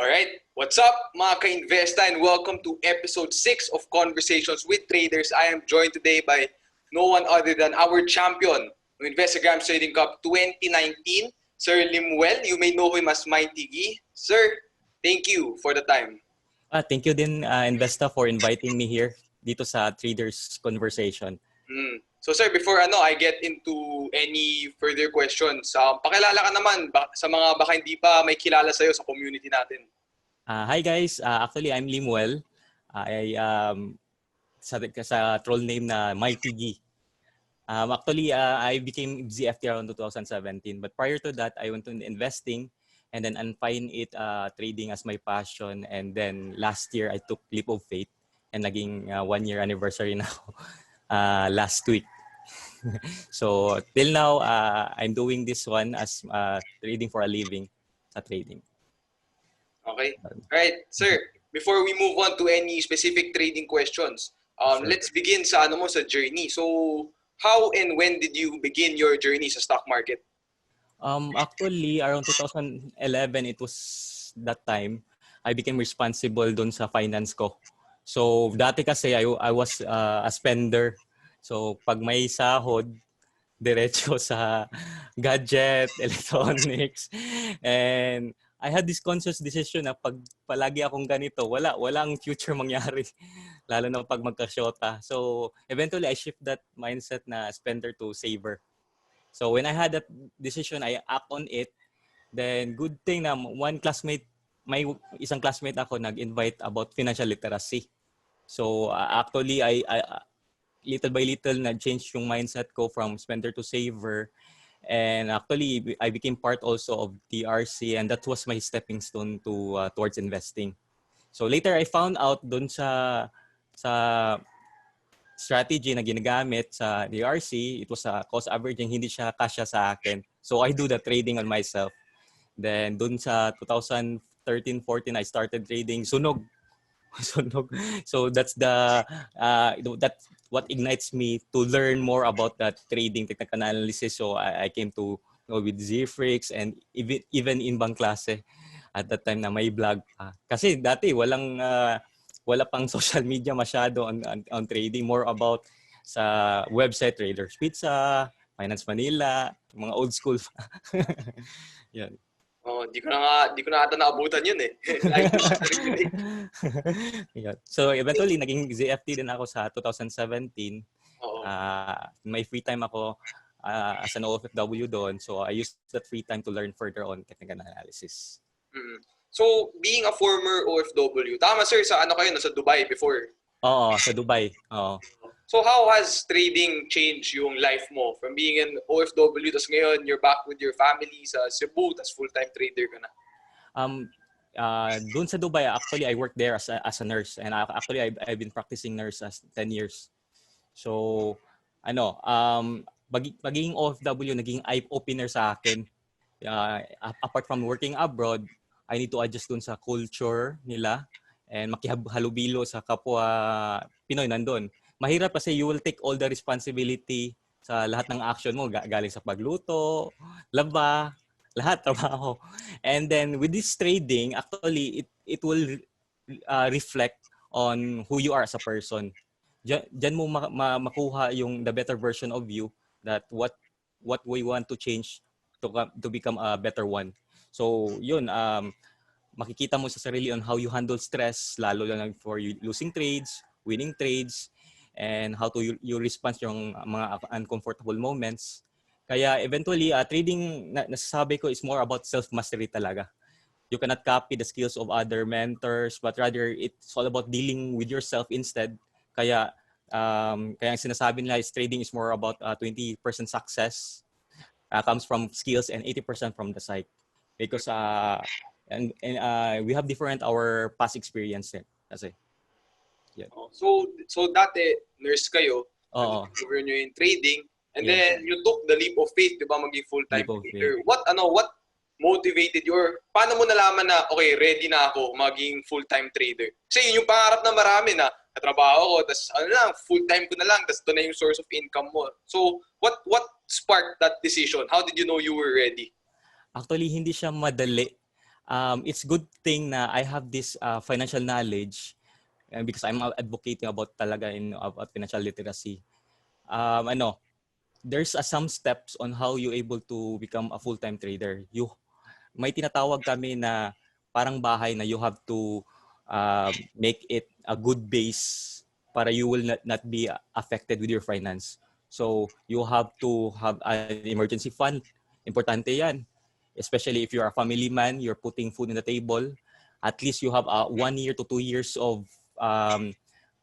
Alright, what's up mga ka-Investa and welcome to episode 6 of Conversations with Traders. I am joined today by no one other than our champion ng Investagrams Trading Cup 2019, Sir Limuele. You may know him as Maity Gee. Sir, thank you for the time. Thank you din, Investa, for inviting me here dito sa Traders Conversation. So sir, before I get into any further questions, pakilala ka naman sa mga baka hindi pa may kilala sa'yo sa community natin. Hi guys, actually I'm Limuele. Sa troll name na Maity Gee. I became ZFT around 2017, but prior to that, I went into investing and then find it trading as my passion. And then last year, I took leap of faith and naging 1-year anniversary na ako last week. So till now, I'm doing this one as trading for a living sa trading. Okay. Alright, sir, before we move on to any specific trading questions, Sure. Let's begin sa sa journey. So, how and when did you begin your journey sa stock market? Actually, around 2011, it was that time I became responsible dun sa finance ko. So, dati kasi I was a spender. So, pag may sahod, diretso sa gadget, electronics. And I had this conscious decision na pag palagi akong ganito, walang future mangyari. Lalo na pag magka-shota. So, eventually, I shift that mindset na spender to saver. So, when I had that decision, I act on it. Then, good thing na may isang classmate ako nag-invite about financial literacy. So, actually, I little by little na-change yung mindset ko from spender to saver. And actually, I became part also of TRC, and that was my stepping stone to towards investing. So later, I found out dun sa strategy na ginagamit sa DRC, it was a cost averaging, hindi siya kasya sa akin. So I do the trading on myself. Then dun sa 2013-14, I started trading sunog. So that's that's what ignites me to learn more about that trading technical analysis. So I came to know with ZFreaks and even in bang klase at that time na may vlog pa. Kasi dati wala pang social media masyado on trading, more about sa website Traders Pizza, Finance Manila, mga old school. Yan. Oh, di ko na ata naabutan yun eh. Yeah. So eventually naging ZFT din ako sa 2017. May free time ako as an OFW doon. So I used that free time to learn further on technical analysis. So, being a former OFW, tama sir, sa kayo, nasa Dubai before? Oo, sa Dubai. Oo. So, how has trading changed yung life mo? From being an OFW, tas ngayon, you're back with your family sa Cebu, tas full-time trader ka na. Doon sa Dubai, actually, I worked there as a nurse. And actually, I've been practicing nurse as 10 years. So, pagiging OFW, naging eye-opener sa akin. Apart from working abroad, I need to adjust dun sa culture nila and makihalubilo sa kapwa Pinoy nandun. Mahirap kasi you will take all the responsibility sa lahat ng action mo, galing sa pagluto, laba, lahat trabaho. And then with this trading, actually it will reflect on who you are as a person. Diyan mo makuha yung the better version of you, that what we want to change to become a better one. So yun, makikita mo sa sarili on how you handle stress, lalo lang for you losing trades, winning trades, and how to you respond yung mga uncomfortable moments. Kaya eventually, trading, nasasabi ko, is more about self-mastery talaga. You cannot copy the skills of other mentors, but rather it's all about dealing with yourself instead. Kaya ang sinasabi nila is trading is more about 20% success comes from skills and 80% from the psyche. Because and we have different our past experience kasi. Yeah. So dati nurse kayo, cover nyo yung trading, and yes, then you took the leap of faith, 'di ba, maging full-time trader. What motivated your, paano mo nalaman na okay, ready na ako maging full-time trader? Kasi yun yung pangarap na marami na katrabaho ko, tas full-time ko na lang, tas ito na yung source of income mo. So what sparked that decision? How did you know you were ready? Actually, hindi siya madali. it's good thing na I have this financial knowledge because I'm advocating about talaga about financial literacy. There's some steps on how you able to become a full-time trader. May tinatawag kami na parang bahay na you have to make it a good base para you will not be affected with your finance. So you have to have an emergency fund. Importante yan. Especially if you're a family man, you're putting food on the table. At least you have 1 year to 2 years of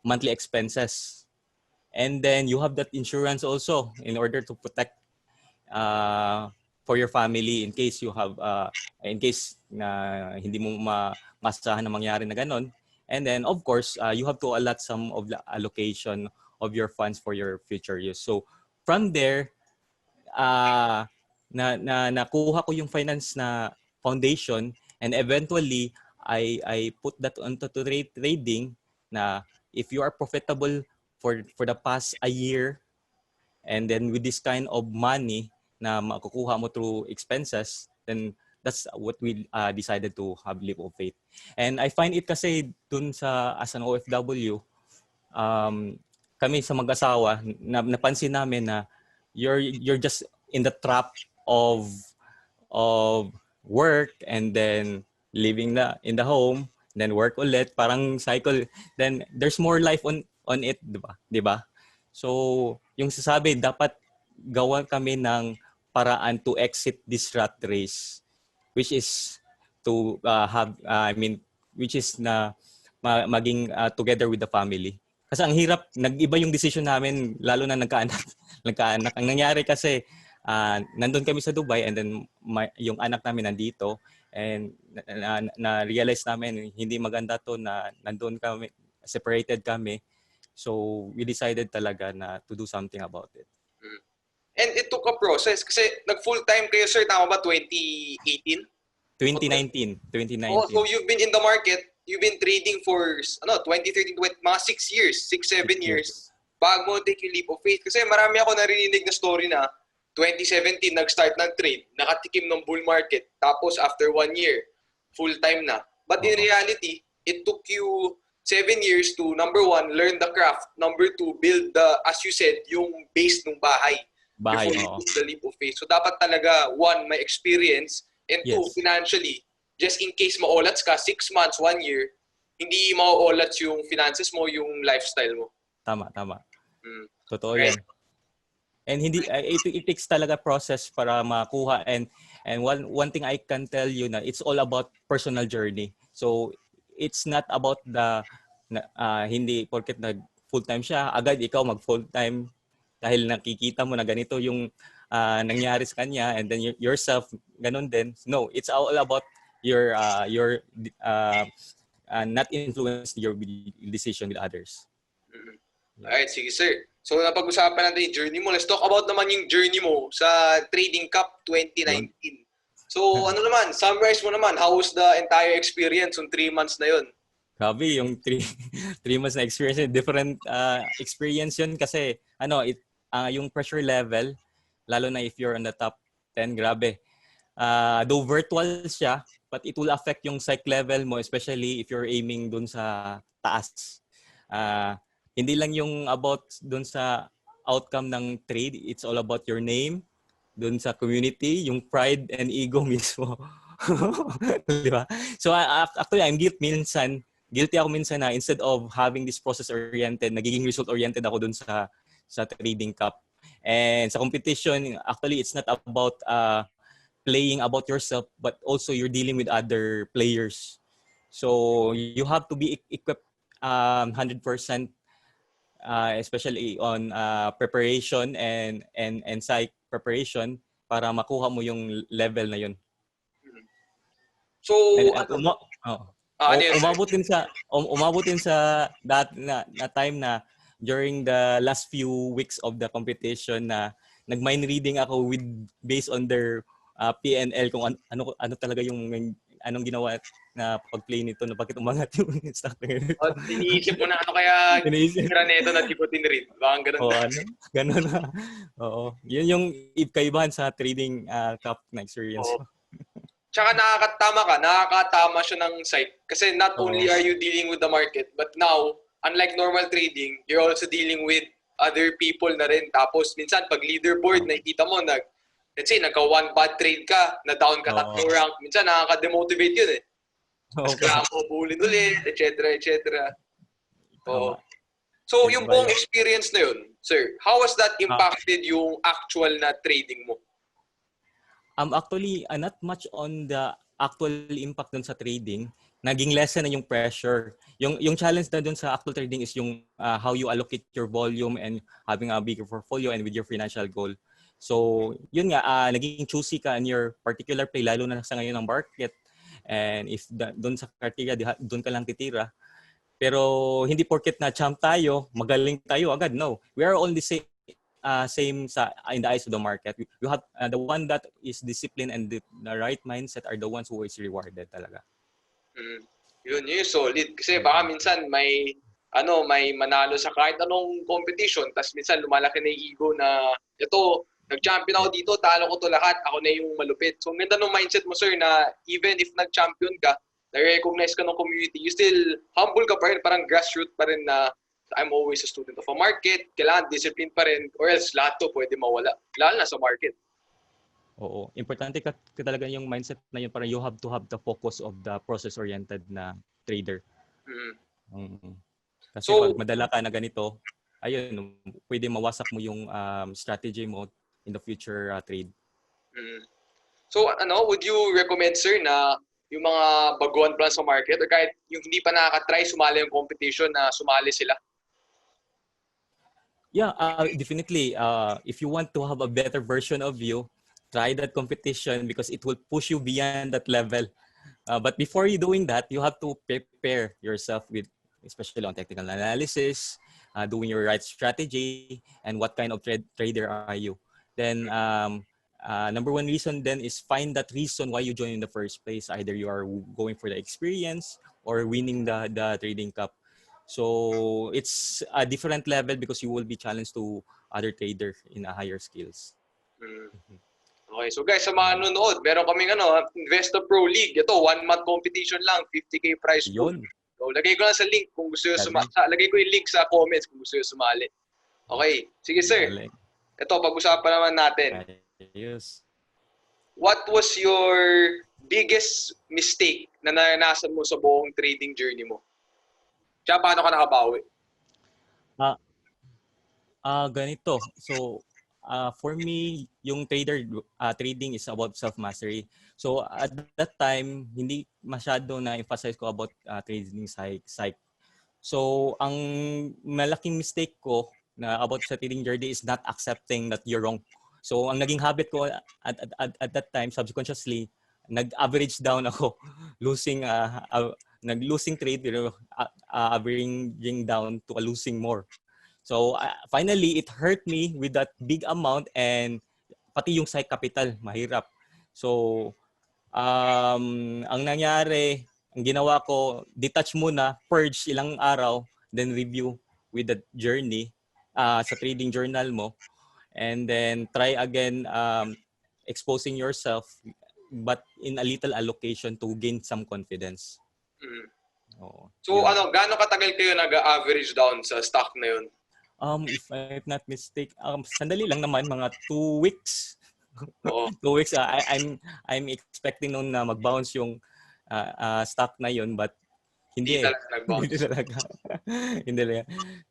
monthly expenses. And then you have that insurance also in order to protect for your family in case you have in case na hindi mo masasahan na mangyari na ganon. And then of course you have to allot some of the allocation of your funds for your future use. So from there nakuha ko yung finance na foundation, and eventually I put that onto trading na if you are profitable for the past a year, and then with this kind of money na makukuha mo through expenses, then that's what we decided to have leap of faith. And I find it kasi dun as an OFW, kami sa mag-asawa, napansin namin na you're just in the trap of work and then living in the home, then work ulit, parang cycle. Then there's more life on it, di ba? So, yung sasabi, dapat gawan kami ng paraan to exit this rat race, which is to which is na maging together with the family. Kasi ang hirap, nag-iba yung decision namin, lalo na nagkaanak. Ang nangyari kasi, nandun kami sa Dubai, and then yung anak namin nandito, and na-realize namin hindi maganda to na nandun kami, separated kami. So we decided talaga na to do something about it. And it took a process kasi nag-full-time kayo, sir, tama ba, 2018? 2019. Oh, so you've been in the market, you've been trading for 2013, mga 6 years, 6-7 years bago mo take yung leap of faith. Kasi marami ako narinig na story na 2017 nag-start ng trade, nakatikim ng bull market, tapos after 1 year, full-time na. But in reality, it took you 7 years to, number 1, learn the craft. Number 2, build as you said, yung base ng bahay. Before you took the leap of faith. So dapat talaga, 1, may experience, and 2, financially, just in case maulats ka, 6 months, 1 year, hindi mauulats yung finances mo, yung lifestyle mo. Tama. Totoo yan. And it takes talaga process para makuha, and one thing I can tell you na it's all about personal journey. So it's not about hindi porket nag full-time siya, agad ikaw mag full-time dahil nakikita mo na ganito yung nangyari sa kanya, and then yourself ganun din. No, it's all about your not influence your decision with others. Alright, sige sir. So napag-usapan natin yung journey mo. Let's talk about naman yung journey mo sa Trading Cup 2019. So ano naman, summarize mo naman, how was the entire experience yung 3 months na yun? Grabe, yung 3 months na experience, different experience yun kasi yung pressure level, lalo na if you're on the top 10, grabe. Though virtual siya, but it will affect yung psych level mo, especially if you're aiming dun sa taas. Hindi lang yung about dun sa outcome ng trade, it's all about your name, dun sa community, yung pride and ego mismo. Diba? So actually, I'm guilty ako minsan na instead of having this process-oriented, nagiging result-oriented ako dun sa Trading Cup. And sa competition, actually, it's not about playing about yourself, but also you're dealing with other players. So you have to be equipped 100%, especially on preparation and psych preparation para makuha mo yung level na yun. So umabot din sa that na time na during the last few weeks of the competition na nag-mind reading ako based on their PNL kung ano talaga yung anong ginawa na pag-play nito na bakit umangat yung stock ngayon. Iniisip mo na kaya neto na tiputin rin. Baka ganun. Ganun na. Oo. Yun yung kaibahan sa Trading Cup na experience. Tsaka nakakatama siya ng site. Kasi not only are you dealing with the market, but now, unlike normal trading, you're also dealing with other people na rin. Tapos minsan, pag leaderboard, nakikita mo, let's say, nagka one bad trade ka, na down ka 3 rank, minsan nakaka-demotivate yun eh. Mas kailangan mo bulin ulit, etc. Tama. So, yung buong experience na yun, sir, how has that impacted yung actual na trading mo? Actually, not much on the actual impact dun sa trading. Naging lesson na yung pressure. Yung challenge na dun sa actual trading is yung how you allocate your volume and having a bigger portfolio and with your financial goal. So, yun nga, naging choosy ka in your particular play, lalo na sa ngayon ng market. And if dun sa criteria, dun ka lang titira. Pero hindi porket na champ tayo, magaling tayo agad. No. We are all the same in the eyes of the market. You have the one that is disciplined and the right mindset are the ones who is rewarded talaga. Yun solid. Kasi baka minsan may manalo sa kahit anong competition, tas minsan lumalaki na yung ego na ito, nag-champion ako dito, talo ko to lahat, ako na yung malupit. So, ganda ng mindset mo, sir, na even if nag-champion ka, na-recognize ka ng community, you still humble ka pa rin, parang grassroots pa rin na I'm always a student of a market, kailangan discipline pa rin, or else lahat to pwede mawala, lalo na sa market. Oo. Importante ka talaga yung mindset na yun, parang you have to have the focus of the process-oriented na trader. Kasi pag madala ka na ganito, ayun, pwede mawasak mo yung strategy mo in the future trade. So, would you recommend, sir, na yung mga baguhan pa sa market or kahit yung hindi pa nakaka-try sumali yung competition na sumali sila? Yeah, definitely. If you want to have a better version of you, try that competition because it will push you beyond that level. But before you doing that, you have to prepare yourself with, especially on technical analysis, doing your right strategy, and what kind of trader are you. Then, number one reason then is find that reason why you join in the first place. Either you are going for the experience or winning the trading cup. So it's a different level because you will be challenged to other traders in a higher skills. Okay, so guys, sa mga nanonood, meron kaming Investa Pro League. Ito, 1-month competition lang, 50K prize pool. So, lagay ko lang sa link kung gusto nyo sumali. Lagay ko yung link sa comments kung gusto nyo sumali. Okay, sige sir. Ito, pag-usapan naman natin. Yes. What was your biggest mistake na naranasan mo sa buong trading journey mo? Tsaka paano ka nakabawi? Ganito. So, for me, yung trading is about self-mastery. So, at that time, hindi masyado na-emphasize ko about trading psych. So, ang malaking mistake ko na about sa trading journey is not accepting that you're wrong. So, ang naging habit ko at that time, subconsciously, nag-average down ako, nag-losing trade, averaging down to a losing more. So, finally, it hurt me with that big amount and pati yung side capital, mahirap. So, ang nangyari, ang ginawa ko, detach muna, purge ilang araw, then review with the journey sa trading journal mo. And then try again exposing yourself but in a little allocation to gain some confidence. So, gaano katagal kayo nag-average down sa stock na yun? If I'm not mistaken, sandali lang naman, mga 2 weeks. 2 weeks. I'm expecting noon na mag-bounce yung stock na yun, but hindi talaga. Hindi talaga.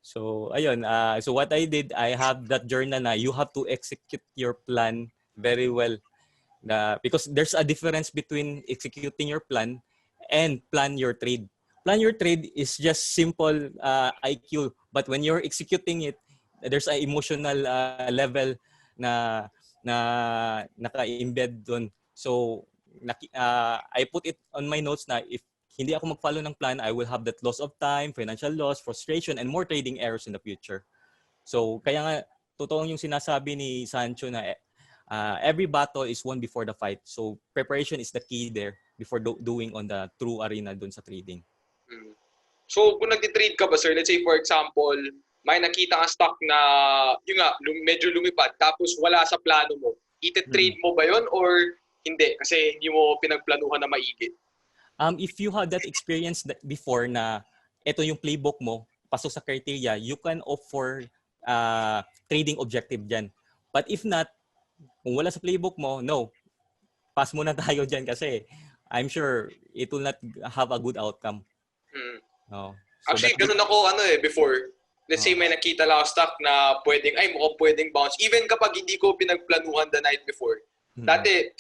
So, ayun. So, what I did, I have that journal na you have to execute your plan very well. Because there's a difference between executing your plan and plan your trade. Plan your trade is just simple IQ. But when you're executing it, there's an emotional level na naka-embed doon. So, I put it on my notes na if hindi ako mag-follow ng plan, I will have that loss of time, financial loss, frustration, and more trading errors in the future. So, kaya nga, totoo yung sinasabi ni Sancho na every battle is won before the fight. So, preparation is the key there before doing on the true arena dun sa trading. So, kung nagtitrade ka ba, sir, let's say for example, may nakita kang stock na medyo lumipad, tapos wala sa plano mo, iti-trade mo ba yon or hindi kasi hindi mo pinagplanuhan na maigi? If you had that experience before na ito yung playbook mo, pasok sa criteria, you can opt for trading objective dyan. But if not, kung wala sa playbook mo, no, pass muna tayo dyan kasi I'm sure it will not have a good outcome. No. So actually, ganun ako before. Let's say may nakita lang ako stock na mukhang pwedeng bounce. Even kapag hindi ko pinagplanuhan the night before. Dati,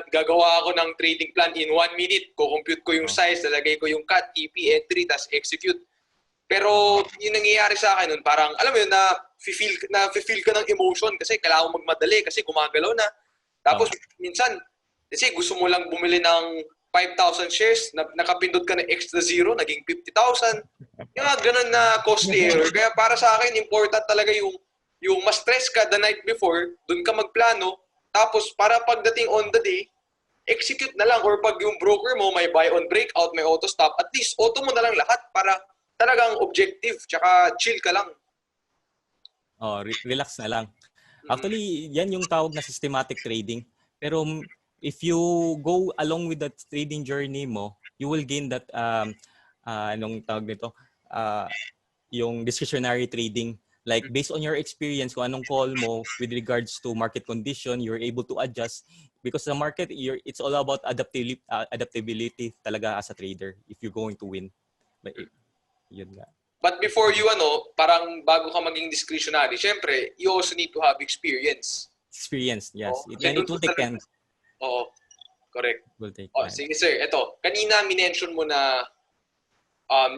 gagawa ako ng trading plan in 1 minute. Ko-compute ko yung size, lalagay ko yung cut, TP, entry, tas execute. Pero yung nangyayari sa akin nun, parang, alam mo yun, na-feel ka ng emotion kasi kailangan mo magmadali kasi gumagalaw na. Tapos, minsan, kasi gusto mo lang bumili ng 5,000 shares, nakapindot ka ng extra zero, naging 50,000. Yung ganun na costly error. Kaya para sa akin, important talaga yung ma-stress ka the night before, dun ka magplano, tapos para pagdating on the day, execute na lang. Or pag yung broker mo may buy on breakout, may auto stop, at least auto mo na lang lahat para talagang objective, tsaka chill ka lang. Relax na lang. Actually, yan yung tawag na systematic trading. Pero if you go along with that trading journey mo, you will gain that, anong tawag nito? Yung discretionary trading. Like, based on your experience, kung anong call mo with regards to market condition, you're able to adjust. Because the market, it's all about adaptability talaga as a trader if you're going to win. Yun nga. But before you, parang bago ka maging discretionary, syempre, you also need to have experience. Experience, yes. It will take time. Oo, correct. It will take time. Sige sir, eto, kanina minention mo na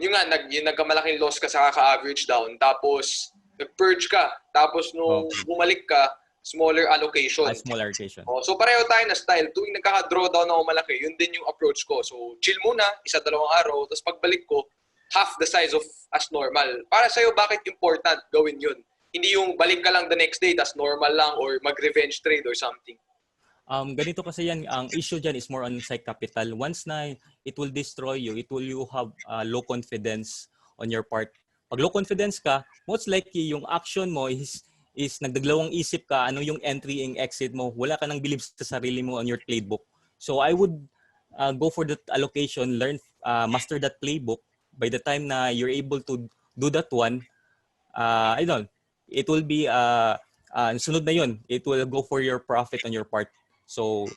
yung nagkamalaking loss ka sa kaka-average down, tapos nag-purge ka, tapos nung bumalik ka, smaller allocation. Smaller allocation. So pareho tayo na style. Tuwing nagkaka-drawdown ako malaki, yun din yung approach ko. So chill muna, 1-2 araw, tapos pagbalik ko, half the size of as normal. Para sa'yo, bakit important gawin yun? Hindi yung balik ka lang the next day, tas normal lang, or mag-revenge trade or something. Ganito kasi yan, ang issue dyan is more on psych capital. Once na it will destroy you, you have low confidence on your part. Pag low confidence ka, most likely yung action mo is nagdaglawang isip ka, ano yung entry and exit mo. Wala ka nang believe sa sarili mo on your playbook. So I would go for that allocation, master that playbook. By the time na you're able to do that one, it will be, sunod na yun, it will go for your profit on your part. So,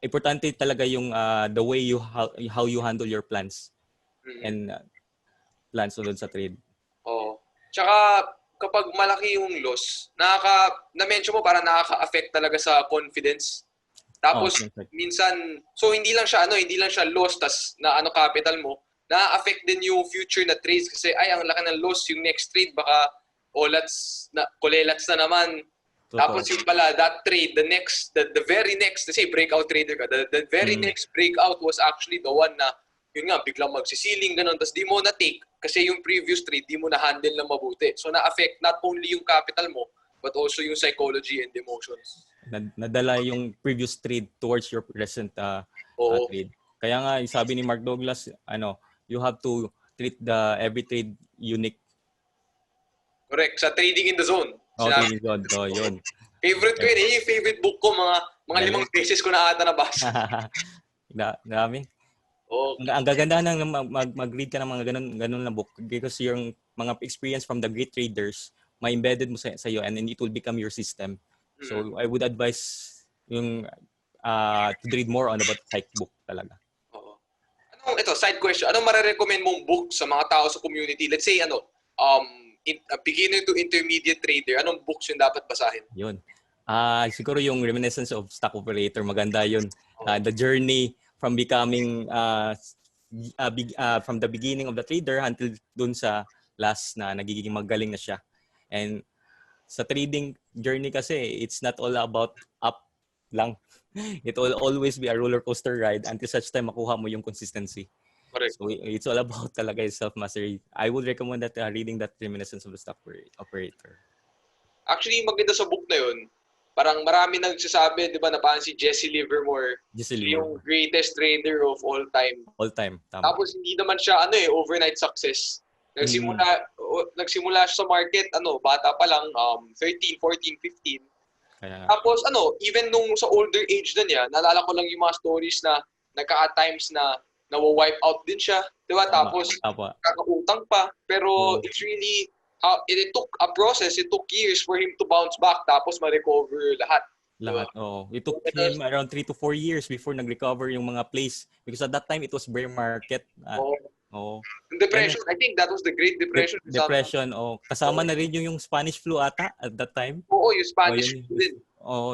importante talaga yung the way how you handle your plans and plans doon sa trade. Tsaka kapag malaki yung loss, na-mention mo parang nakaka-affect talaga sa confidence. Tapos minsan, so hindi lang siya loss tas na capital mo, na-affect din yung future na trades kasi ang laki ng loss, yung next trade baka kulelats na naman. Tapos yung pala, that trade, the very next, say breakout trader ka, the very next breakout was actually the one na, yun nga, biglang magsisiling, ganun, tapos di mo na-take, kasi yung previous trade, di mo na-handle na mabuti. So na-affect not only yung capital mo, but also yung psychology and emotions. Nadala yung previous trade towards your present trade. Kaya nga, sabi ni Mark Douglas, you have to treat every trade unique. Correct. Sa trading in the zone. Trading zone. Yun. Favorite ko yun. Yung favorite book ko, mga 5 beses ko na ata nabasa. Dami. Ang gaganda ng mag-read ka ng mga ganun na book because yung mga experience from the great traders, ma-embedded mo sa iyo and then it will become your system. So I would advise yung to read more on about psych book talaga. Ito, side question. Anong marirecommend mong book sa mga tao sa community? Let's say, a beginner to intermediate trader, anong books yung dapat basahin? Yun. Siguro yung Reminiscence of Stock Operator, maganda yun. The journey from becoming, from the beginning of the trader until dun sa last na nagiging magaling na siya. And sa trading journey kasi, it's not all about up lang. It will always be a roller coaster ride until such time makuha mo yung consistency. Correct. So it's all about talaga self-mastery. I would recommend that reading that Reminiscence of the Stock Operator. Actually, maganda sa book na yun. Parang marami nagsasabi, di ba, na parang si Jesse Livermore, yung greatest trader of all time. All time, tama. Tapos hindi naman siya, overnight success. Nagsimula siya sa market, bata pa lang, 13, 14, 15. Tapos even nung sa older age na niya, naalala ko lang yung mga stories na nagka-times na nawa-wipe out din siya, 'di ba? Tapos kakautang pa, pero it's really it took a process, it took years for him to bounce back tapos ma-recover lahat. Lahat, It took him around 3 to 4 years before nag-recover yung mga place because at that time it was bear market. Depression, I think that was the Great Depression. Depression, kasama na rin yung Spanish flu ata at that time. Oo, yung Spanish flu din.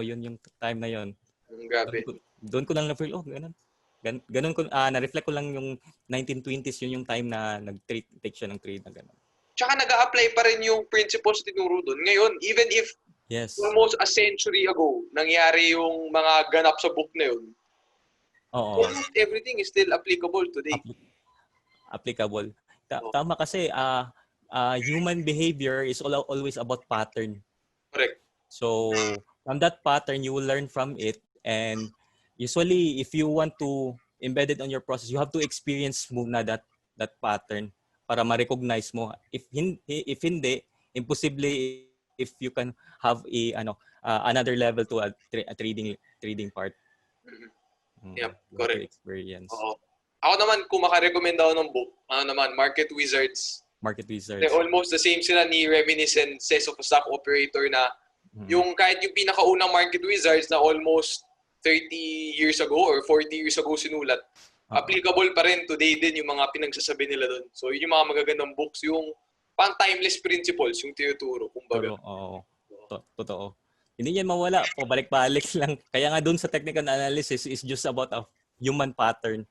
Yun yung time na yun. Grabe. Doon ko lang na-feel, ganun ko, na-reflect ko lang yung 1920s, yun yung time na nag-take siya ng trade na ganun. Tsaka nag-a-apply pa rin yung principles tinuro doon. Ngayon, even if almost a century ago, nangyari yung mga ganap sa book na yun, almost everything is still applicable today. Applicable. Tama kasi, human behavior is always about pattern. Correct. So, from that pattern, you will learn from it. And usually, if you want to embed it on your process, you have to experience muna that pattern para ma-recognize mo. If hindi, imposible if you can have another level to a trading part. Yep, correct. Experience. Ako naman, kung makarecommend ako ng book, Market Wizards. They're almost the same sila ni Reminiscences of a Stock Operator na yung kahit yung pinakaunang Market Wizards na almost 30 years ago or 40 years ago sinulat, applicable pa rin today din yung mga pinagsasabi nila doon. So yun yung mga magagandang books, yung pang-timeless principles, yung tinuturo, kumbaga. Totoo. Hindi yan mawala. Pabalik-balik lang. Kaya nga doon sa technical analysis is just about a human pattern.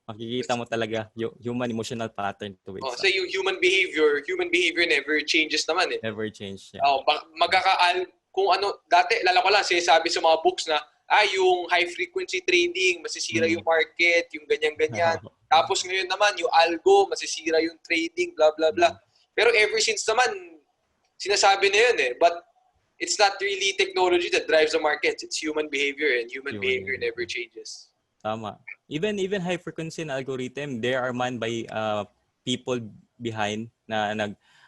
Makikita mo talaga yung human emotional pattern to it. Kasi yung human behavior never changes naman eh. Never change. Yeah. Kung dati, lala ko lang, sinasabi sa mga books na, yung high frequency trading, masisira yung market, yung ganyan-ganyan. Tapos ngayon naman, yung algo, masisira yung trading, blah, blah, blah. Pero ever since naman, sinasabi na yun eh. But it's not really technology that drives the markets. It's human behavior, and human behavior never changes. Tama. Even high frequency na algorithm, there are manned by people behind na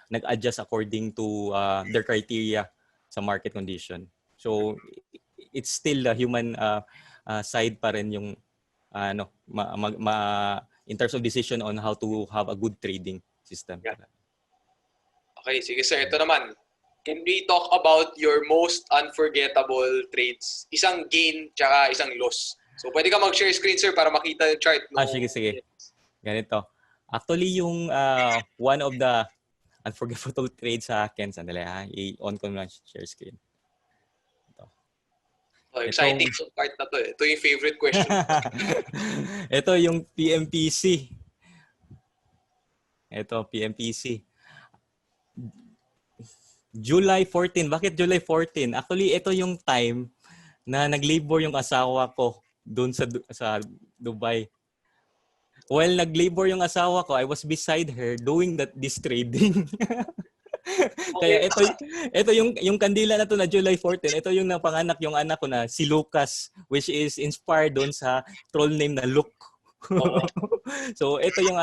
nag-adjust according to their criteria sa market condition. So it's still a human side pa rin yung in terms of decision on how to have a good trading system. Yeah. Okay, sige sir. Ito naman. Can we talk about your most unforgettable trades? Isang gain tsaka isang loss. So pwede ka mag-share screen sir para makita yung chart. Sige. Ganito. Actually yung one of the unforgettable trades sa akin, sandali i-on ko na share screen. Exciting part na to eh. Ito yung favorite question. Ito yung PMPC. Ito, PMPC. July 14. Bakit July 14? Actually, ito yung time na nag-labor yung asawa ko doon sa Dubai. While nag-labor yung asawa ko, I was beside her doing this trading. Kaya ito yung kandila na to na July 14. Ito yung napanganak yung anak ko na si Lucas, which is inspired doon sa troll name na Luke. So ito yung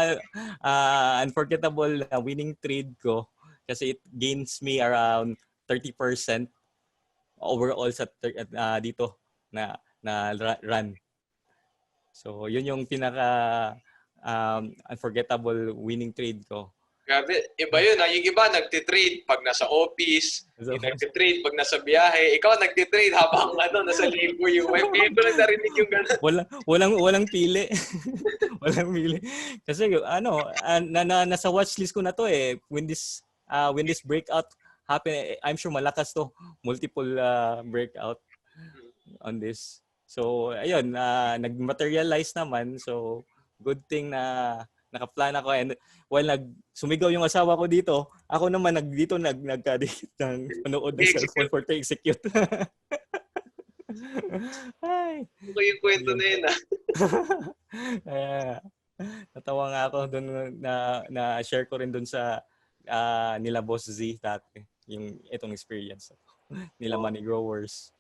unforgettable winning trade ko kasi it gains me around 30% overall sa dito na run. So yun yung pinaka unforgettable winning trade ko. Grabe, iba yun. Yung iba nagtitrade pag nasa office, yung nagtitrade pag nasa biyahe. Ikaw nagtitrade habang nasa labor yung wife. Ngayon ko lang narinig yung gano'n. Walang pili. Walang pili. Kasi nasa watchlist ko na to eh. When this breakout happen, I'm sure malakas to. Multiple breakout on this. So ayun, nag-materialize naman. So good thing na nakaplan ako, and while sumigaw yung asawa ko dito, ako naman nagkadikit ng panood ng cellphone for to execute. Ay. Okay yung kwento na yun Natawa nga ako doon na share ko rin doon sa nila Boss Z dati, yung itong experience nila Money Growers.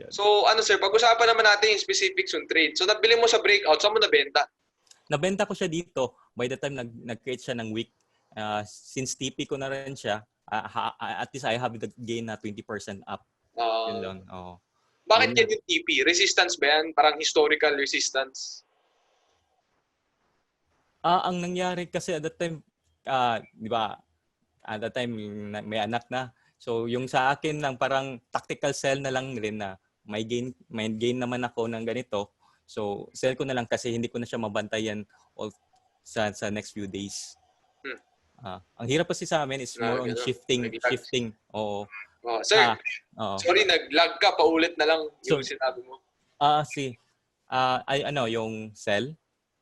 So sir, pag-usapan naman natin yung specifics yung trade. So nabili mo sa breakout, saan mo nabenta? Nabenta ko siya dito by the time nag-create siya ng week. Since TP ko na rin siya, at least I have the gain na 20% up. Yun lang. Oh. Bakit yan yung TP? Resistance ba yan? Parang historical resistance? Ang nangyari kasi at that time, di ba, at that time may anak na. So yung sa akin lang parang tactical sell na lang rin na may gain naman ako ng ganito. So sell ko na lang kasi hindi ko na siya mabantayan sa next few days. Ang hirap kasi sa amin is more on shifting. Oo. Sir, sorry, nag-lag ka. Paulit na lang yung sinabi mo. Yung sell?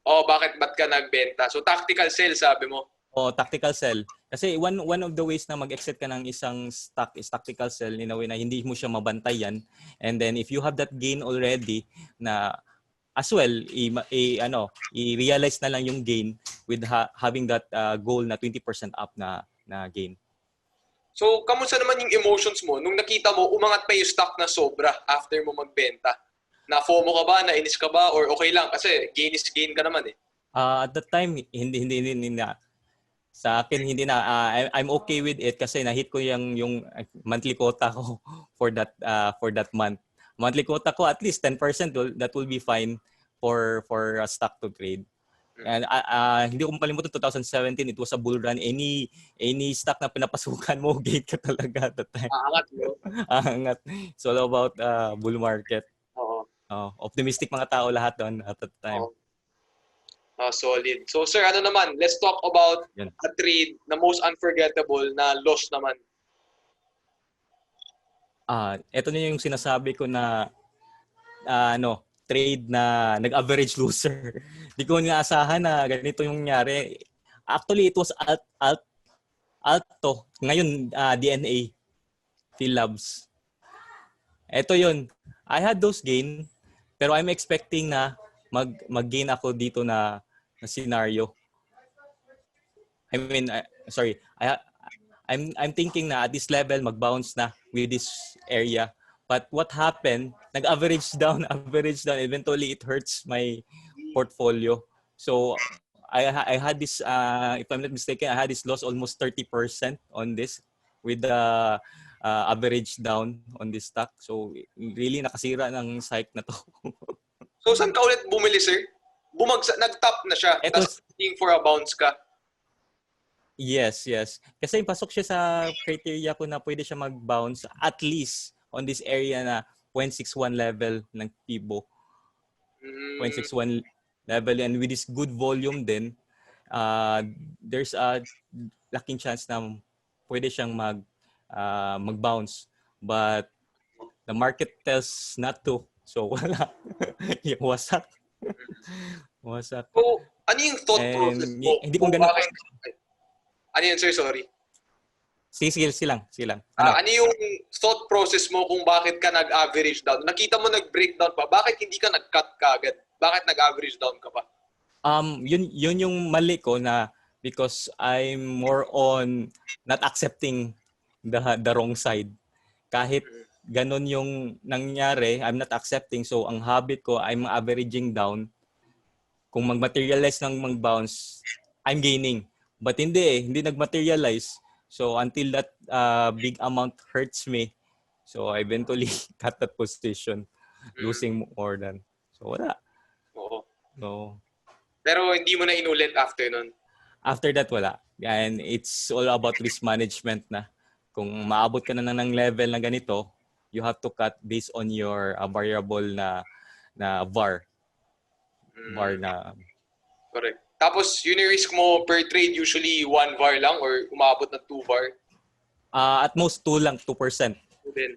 Bakit ba't ka nagbenta? So, tactical sell, sabi mo? Tactical sell. Kasi one of the ways na mag-exit ka ng isang stock is tactical sell in a way na hindi mo siya mabantayan. And then if you have that gain already na as well, i-realize na lang yung gain with having that goal na 20% up na gain. So, kamusta naman yung emotions mo nung nakita mo umangat pa yung stock na sobra after mo magbenta? Na-FOMO ka ba? Nainis ka ba? Or okay lang? Kasi gain is gain ka naman eh. At that time, hindi na. Sa akin, hindi na. I'm okay with it kasi na-hit ko yung monthly quota ko for that month. Monthly quota ko, at least 10%, that will be fine for a stock to trade. And hindi ko makalimutan 2017, it was a bull run. Any stock na pinapasukan mo, gain ka talaga at that time. Aangat mo. Aangat. It's all about bull market. Oo. Optimistic mga tao lahat doon at that time. Solid. So sir, ano naman, let's talk about a trade na most unforgettable na loss naman. Ito na yung sinasabi ko na trade na nag-average loser. Di ko inaasahan na ganito yung nangyari. Actually, it was Alto. Ngayon, DNA. Philabs. Ito yun. I had those gain, pero I'm expecting na mag-gain ako dito na scenario. I mean, I'm thinking na at this level, mag-bounce na with this area. But what happened, nag-average down. Eventually, it hurts my portfolio. So, I had this, if I'm not mistaken, I had this loss almost 30% on this with the average down on this stock. So, really nakasira ng psych na to. So, saan ka ulit bumili, sir? Nag-top na siya. Tapos, looking for a bounce ka. Yes. Kasi pasok siya sa criteria ko na pwede siya mag-bounce at least on this area na 0.61 level ng Pibo. 0.61 level, and with this good volume din, there's a laking chance na pwede siyang mag-bounce. But the market tells not to. So wala. Wasak. So, ano yung thought process mo? Hindi ko ganun. Ano yun, sir? Sorry. Sige lang. Ano yung thought process mo kung bakit ka nag-average down? Nakita mo nag-breakdown pa. Bakit hindi ka nag-cut kagad? Bakit nag-average down ka pa? Yun yung mali ko na because I'm more on not accepting the wrong side. Kahit ganun yung nangyari, I'm not accepting. So, ang habit ko, I'm averaging down. Kung mag-materialize ng mag-bounce, I'm gaining. But hindi nag-materialize. So, until that big amount hurts me, so I eventually cut that position, losing more than. So, wala. Oo. No. Pero hindi mo na inulit after nun? After that, wala. And it's all about risk management na. Kung maabot ka na ng level na ganito, you have to cut based on your variable na VAR. VAR na. Correct. Tapos, yun yung risk mo per trade, usually 1 VAR lang or umabot na 2 VAR? At most 2 lang, 2%.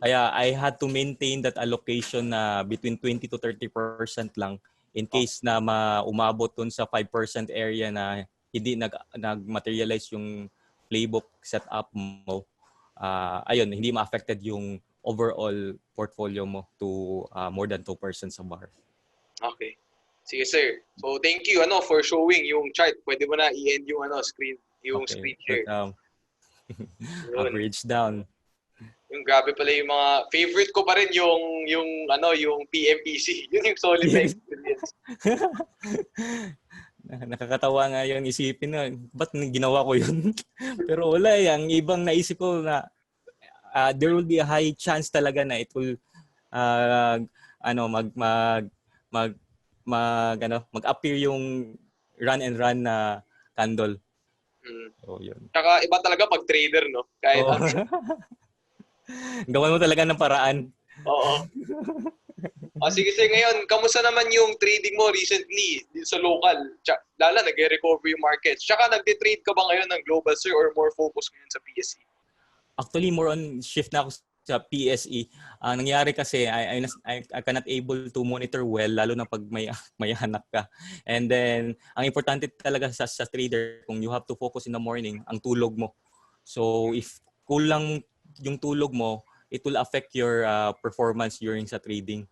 Kaya I had to maintain that allocation na between 20 to 30% lang in case na umabot dun sa 5% area na hindi nag-materialize yung playbook setup mo. Ayun, hindi ma-affected yung overall portfolio mo to more than 2% sa VAR. Okay. Sige, sir. So, thank you for showing yung chart. Pwede mo na i-end yung screen screen share. Average down. Yung grabe pala yung mga favorite ko pa rin yung PMPC. Yun yung solid na experience. Nakakatawa nga yung isipin na, ba't ginawa ko yun? Pero wala eh. Ang ibang naisip ko na there will be a high chance talaga na it will ano mag-appear yung run and run na candle. So, yun. Saka iba talaga pag trader, no? Kahit Oh. Gawan mo talaga ng paraan. Oo. Sige, ngayon, kamusta naman yung trading mo recently dito sa local? Lala, nag-recover yung markets. Tsaka nagde-trade ka ba ngayon ng global, sir, or more focus ngayon sa PSE? Actually, more on shift na ako sa PSE. Nangyari kasi, I cannot able to monitor well, lalo na pag may anak ka. And then, ang importante talaga sa trader, kung you have to focus in the morning, ang tulog mo. So, if kulang yung tulog mo, it will affect your performance during sa trading.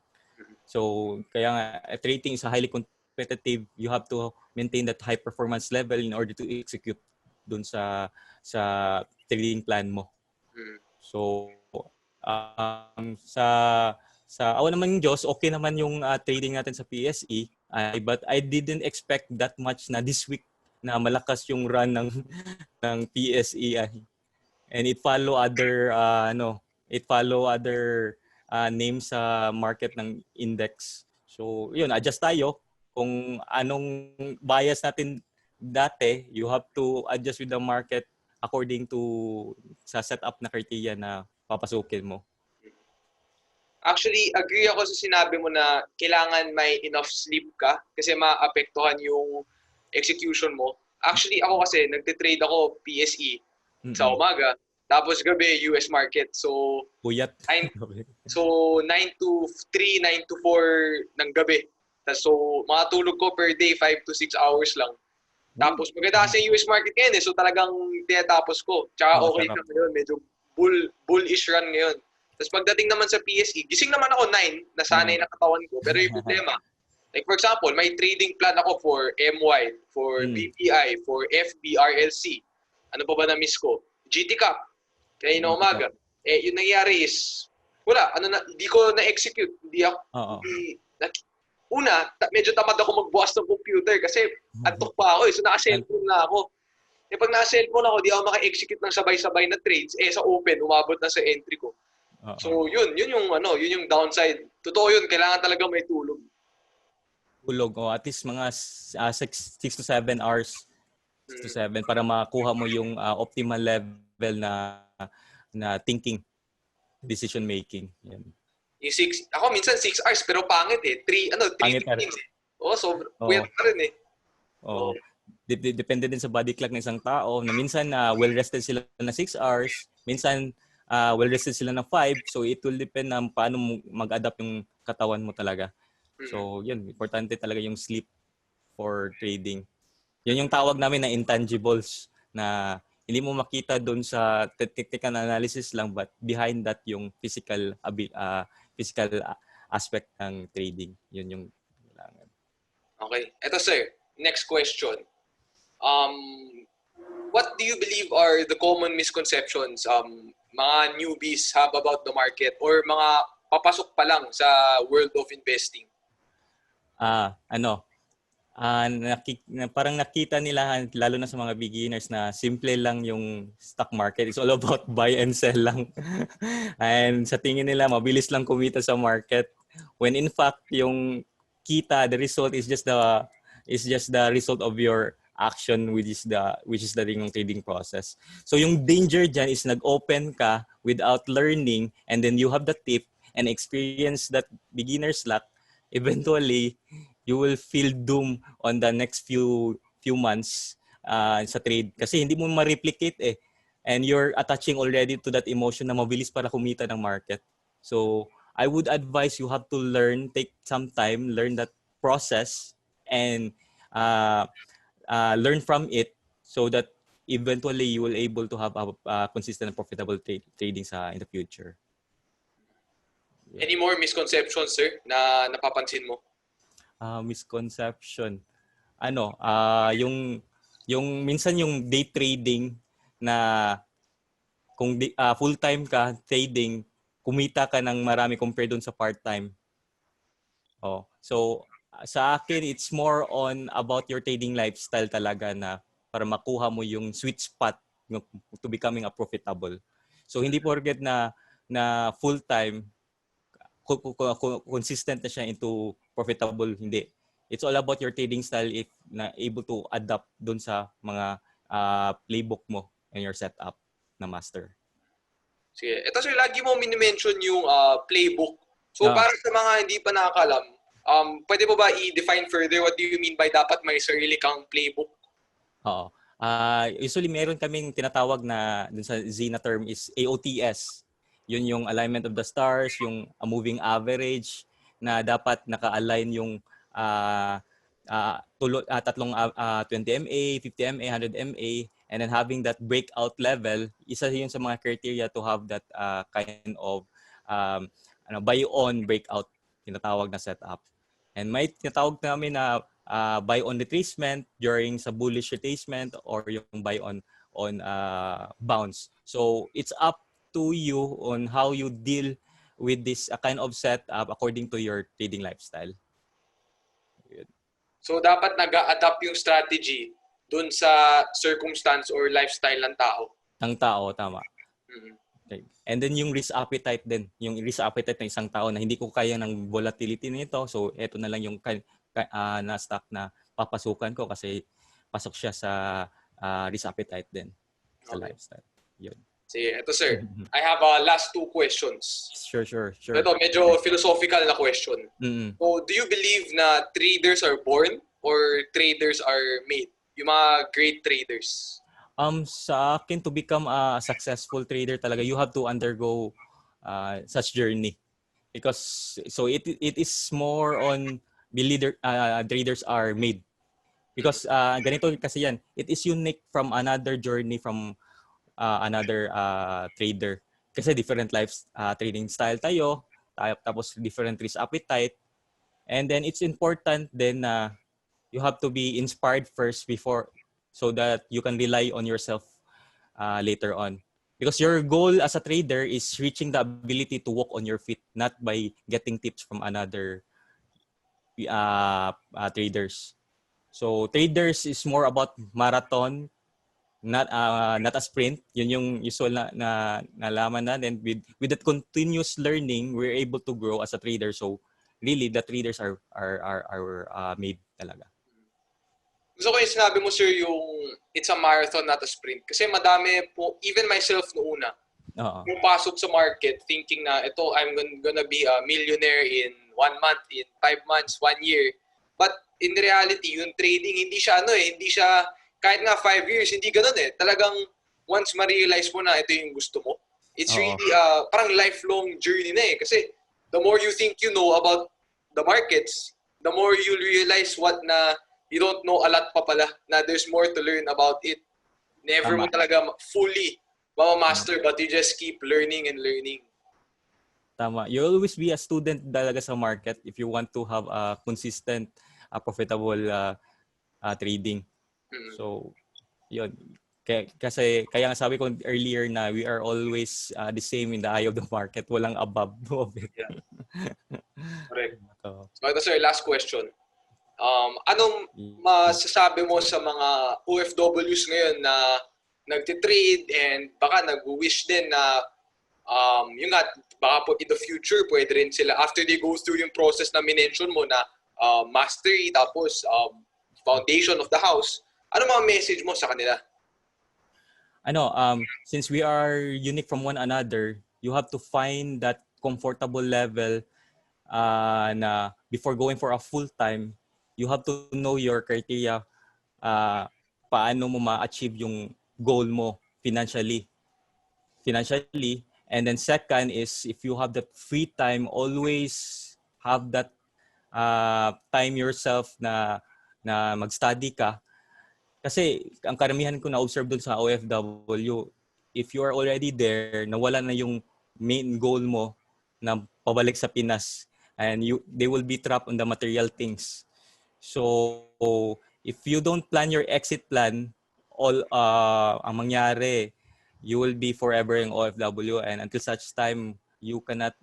So, kaya nga, trading is highly competitive. You have to maintain that high performance level in order to execute dun sa trading plan mo. So, sa awa naman ng Diyos, okay naman yung trading natin sa PSE. But I didn't expect that much na this week na malakas yung run ng PSE. And it follow other names sa market ng index. So, yun, adjust tayo. Kung anong bias natin dati, you have to adjust with the market according to sa setup na criteria na papasukin mo. Actually, agree ako sa sinabi mo na kailangan may enough sleep ka kasi maapektuhan yung execution mo. Actually, ako kasi nagte-trade ako PSE sa umaga, tapos gabi US market. So, Puyat. 9 to 3, 9 to 4 ng gabi. So, mga tulog ko per day 5 to 6 hours lang. Tapos maganda kasi yung US market ngayon so talagang tinatapos ko. Tsaka okay na ngayon, medyo bullish run ngayon. Tapos pagdating naman sa PSE, gising naman ako 9, nasanay na katawan ko. Pero yung problema, like for example, may trading plan ako for MY, for BPI, for FBRLC. Ano pa ba na-miss ko? GT Cup. Kaya na umaga. Yung nangyari is, wala, hindi ko na-execute. Medyo tamad ako magbukas ng computer kasi antok pa ako So naka-cellphone na ako. Pag naka-cellphone ako, di ako maka-execute ng sabay-sabay na trades. Sa open, umabot na sa entry ko. So yun yung downside. Totoo yun, kailangan talaga may tulog. At least mga 6 to 7 hours. 6 to 7 para makuha mo yung optimal level na thinking, decision making. Yan. Yung ako minsan 6 hours pero pangit 3 15. Sobrang puyat pa rin Depende din sa body clock ng isang tao na minsan well-rested sila na 6 hours, minsan well-rested sila ng 5. So it will depend na paano mag-adapt yung katawan mo talaga. So yun, importante talaga yung sleep for trading. Yun yung tawag namin na intangibles na hindi mo makita doon sa technical analysis lang but behind that yung physical aspect ng trading. Yun yung kailangan. Okay. Ito sir, next question. What do you believe are the common misconceptions mga newbies have about the market or mga papasok pa lang sa world of investing? Parang nakita nila, lalo na sa mga beginners, na simple lang yung stock market. It's all about buy and sell lang. And sa tingin nila, mabilis lang kumita sa market. When in fact, yung kita, the result is just the result of your action, which is the trading process. So yung danger dyan is nag-open ka without learning, and then you have the tip and experience that beginner's luck. Eventually, you will feel doom on the next few months sa trade kasi hindi mo ma-replicate and you're attaching already to that emotion na mabilis para kumita ng market. So I would advise you have to take some time, learn that process and learn from it so that eventually you will able to have a consistent and profitable trading in the future. Any more misconceptions, sir, na napapansin mo? Misconception. Yung minsan yung day trading na kung full-time ka trading, kumita ka ng marami compared dun sa part-time. So Sa akin, it's more on about your trading lifestyle talaga na para makuha mo yung sweet spot to becoming a profitable. So, hindi porket na full-time, consistent na siya into profitable, hindi. It's all about your trading style if na able to adapt dun sa mga playbook mo and your setup na master. Sige. Ito sir, lagi mo mini-mention yung playbook. So para sa mga hindi pa nakakalam, pwede mo ba i-define further what do you mean by dapat may sarili kang playbook? Oo. Usually meron kaming tinatawag na dun sa Z na term is AOTS. Yun yung alignment of the stars, yung moving average na dapat naka-align yung tatlong 20 MA, 50 MA, 100 MA, and then having that breakout level, isa yun sa mga criteria to have that kind of buy on breakout tinatawag na setup. And may tinatawag namin na buy on retracement during sa bullish retracement or yung buy on bounce. So it's up to you on how you deal with this kind of setup according to your trading lifestyle. So dapat nag-a-adapt yung strategy dun sa circumstance or lifestyle ng tao. Ng tao, tama. Okay. And then yung risk appetite din. Yung risk appetite ng isang tao na hindi ko kaya ng volatility nito. So eto na lang yung na stock na papasukan ko kasi pasok siya sa risk appetite din sa lifestyle. Yun. Sige, ito sir. I have last two questions. Sure. Ito, medyo philosophical na question. So, do you believe na traders are born or traders are made? Yung mga great traders. Sa akin, to become a successful trader talaga, you have to undergo such journey. Because, so it is more on traders are made. Because ganito kasi yan, it is unique from another journey from another trader. Kasi different trading style tayo, tapos different risk appetite. And then it's important then you have to be inspired first before so that you can rely on yourself later on. Because your goal as a trader is reaching the ability to walk on your feet, not by getting tips from another traders. So traders is more about marathon, not a sprint. Yun yung usual na nalaman na. And with that continuous learning, we're able to grow as a trader. So really, the traders are made talaga. Gusto ko yung sinabi mo sir yung it's a marathon not a sprint. Kasi madami po, even myself noona, pumapasok sa market thinking na ito, I'm gonna be a millionaire in 1 month, in 5 months, 1 year. But in reality, yung trading hindi siya hindi siya kahit nga 5 years, hindi ganoon eh. Talagang once ma-realize mo na ito yung gusto mo, it's really parang lifelong journey na eh. Kasi the more you think you know about the markets, the more you'll realize what na you don't know a lot pa pala, na there's more to learn about it. Never mo talaga fully ma-master, but you just keep learning and learning. Tama. You'll always be a student talaga sa market if you want to have a consistent, profitable trading. So, yun. Kaya nga sabi ko earlier na we are always the same in the eye of the market. Walang above of it. Yeah. Correct. So ito sir, last question. Anong masasabi mo sa mga OFWs ngayon na nagtitrade and baka nag-wish din na yung nga, baka po in the future pwede rin sila after they go through yung process na minention mo na mastery tapos foundation of the house, ano mga message mo sa kanila? Since we are unique from one another, you have to find that comfortable level na before going for a full time, you have to know your criteria, paano mo ma-achieve yung goal mo financially. And then second is if you have that free time, always have that time yourself na mag-study ka. Kasi ang karamihan ko na-observe dun sa OFW, if you are already there, nawala na yung main goal mo na pabalik sa Pinas, and they will be trapped on the material things. So if you don't plan your exit plan, ang mangyari, you will be forever in OFW, and until such time you cannot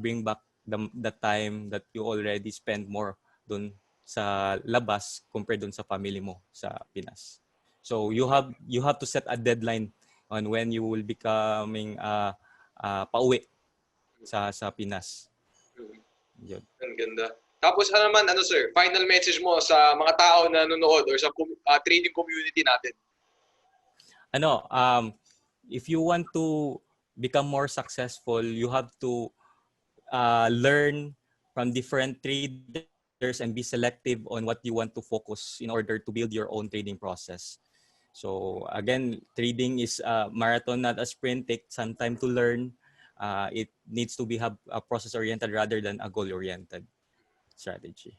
bring back the time that you already spent more dun sa labas compared dun sa family mo sa Pinas. So you have to set a deadline on when you will be coming pauwi sa Pinas. Yun. Ang ganda. Tapos ano naman, sir, final message mo sa mga tao na nanonood or sa trading community natin? If you want to become more successful, you have to learn from different traders and be selective on what you want to focus in order to build your own trading process. So again, trading is a marathon, not a sprint. Take some time to learn. It needs to be process-oriented rather than a goal-oriented strategy.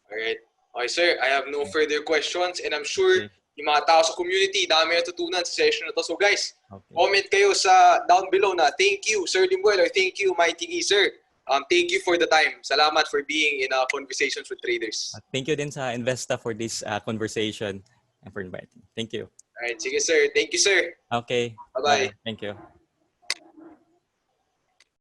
All right. Okay, sir. I have no further questions and I'm sure yung mga tao sa community, dami natutunan sa session na to. So guys, comment kayo sa down below na thank you, Sir Limuele, or thank you, Maity Gee, sir. Thank you for the time. Salamat for being in Conversations with Traders. Thank you din sa Investa for this conversation and for inviting. Thank you. All right. Sige, sir. Thank you, sir. Okay. Bye-bye. Thank you.